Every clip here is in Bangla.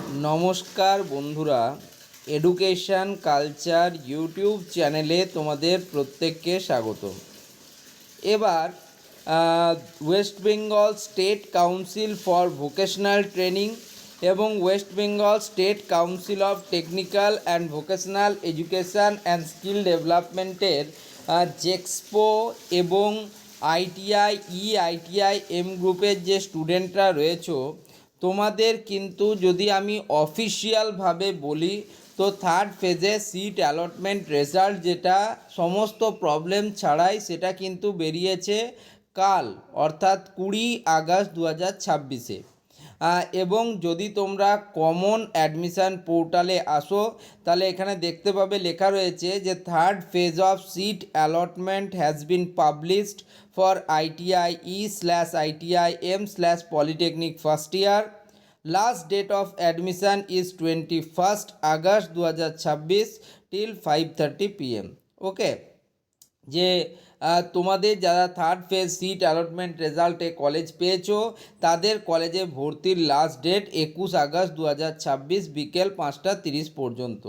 নমস্কার বন্ধুরা, এডুকেশন কালচার ইউটিউব চ্যানেলে তোমাদের প্রত্যেককে স্বাগত। এবার West Bengal state council for vocational training এবং West Bengal state council of technical and vocational education and skill ডেভেলপমেন্টের জেক্সপো এবং আইটিআই আইটিআই এম গ্রুপের যে স্টুডেন্টরা রয়েছে, তোমাদের কিন্তু যদি আমি অফিসিয়ালভাবে বলি তো থার্ড ফেজে সিট অ্যালটমেন্ট রেজাল্ট যেটা সমস্ত প্রবলেম ছাড়াই সেটা কিন্তু বেরিয়েছে কাল, অর্থাৎ 20 আগস্ট 2026-এ। এবং যদি তোমরা কমন অ্যাডমিশান পোর্টালে আসো তাহলে এখানে দেখতে পাবে লেখা রয়েছে যে third phase of seat allotment has been published for ITI E/ITI M/Polytechnic first year. Last date of admission is 21 August 2026 till 5:30 PM। Okay, যে তোমাদের যারা থার্ড ফেজ সিট অ্যালটমেন্ট রেজাল্টে কলেজ পেয়েছো তাদের কলেজে ভর্তির লাস্ট ডেট 21 আগস্ট 2026 বিকেল 5:30 পর্যন্ত।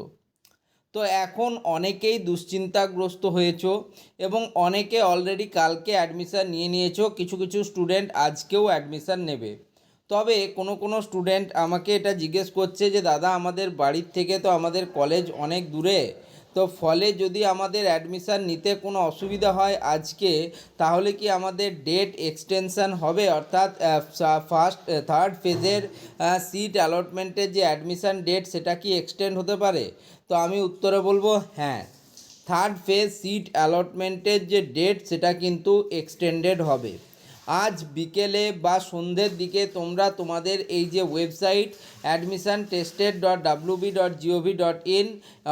তো এখন অনেকেই দুশ্চিন্তাগ্রস্ত হয়েছো এবং অনেকে অলরেডি কালকে অ্যাডমিশান নিয়ে নিয়েছো, কিছু কিছু স্টুডেন্ট আজকেও অ্যাডমিশান নেবে। তবে কোনো স্টুডেন্ট আমাকে এটা জিজ্ঞেস করছে যে দাদা, আমাদের বাড়ির থেকে তো আমাদের কলেজ অনেক দূরে, তো ফলে যদি আমাদের অ্যাডমিশান নিতে কোনো অসুবিধা হয় আজকে, তাহলে কি আমাদের ডেট এক্সটেনশান হবে? অর্থাৎ থার্ড ফেজের সিট অ্যালটমেন্টের যে অ্যাডমিশান ডেট সেটা কি এক্সটেন্ড হতে পারে? তো আমি উত্তরে বলবো হ্যাঁ, থার্ড ফেজ সিট অ্যালটমেন্টের যে ডেট সেটা কিন্তু এক্সটেন্ডেড হবে। আজ বিকেলে বা সন্ধ্যের দিকে তোমরা তোমাদের এই যে ওয়েবসাইট admissiontested.wb.gov.in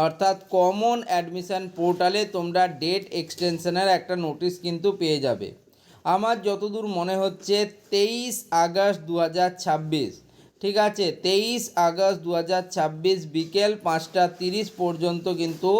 অর্থাৎ কমন অ্যাডমিশান পোর্টালে তোমরা ডেট এক্সটেনশনের একটা নোটিশ কিন্তু পেয়ে যাবে। আমার যতদূর মনে হচ্ছে 23 আগস্ট 2026, ঠিক আছে, 23 আগস্ট 2026 বিকেল 5:30 পর্যন্ত কিন্তু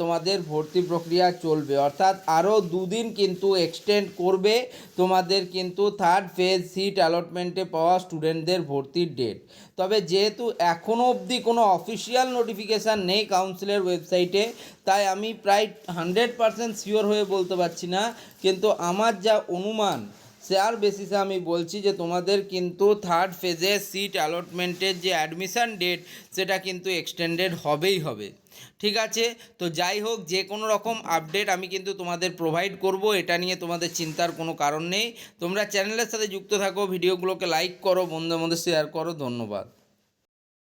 তোমাদের ভর্তি প্রক্রিয়া চলবে। অর্থাৎ আরও দুদিন কিন্তু এক্সটেন্ড করবে তোমাদের কিন্তু থার্ড ফেজ সিট অ্যালটমেন্টে পাওয়া স্টুডেন্টদের ভর্তির ডেট। তবে যেহেতু এখনও অবধি কোনো অফিসিয়াল নোটিফিকেশান নেই কাউন্সিলের ওয়েবসাইটে, তাই আমি প্রায় 100% শিওর হয়ে বলতে পারছি না, কিন্তু আমার যা অনুমান শেয়ার বেসিসে আমি বলছি যে তোমাদের কিন্তু থার্ড ফেজে সিট অ্যালটমেন্টের যে অ্যাডমিশান ডেট সেটা কিন্তু এক্সটেন্ডেড হবেই হবে। ঠিক আছে, তো যাই হোক, যে কোনো রকম আপডেট আমি কিন্তু তোমাদের প্রোভাইড করব, এটা নিয়ে তোমাদের চিন্তার কোনো কারণ নেই। তোমরা চ্যানেলের সাথে যুক্ত থাকো, ভিডিওগুলোকে লাইক করো, বন্ধুদের মধ্যে শেয়ার করো। ধন্যবাদ।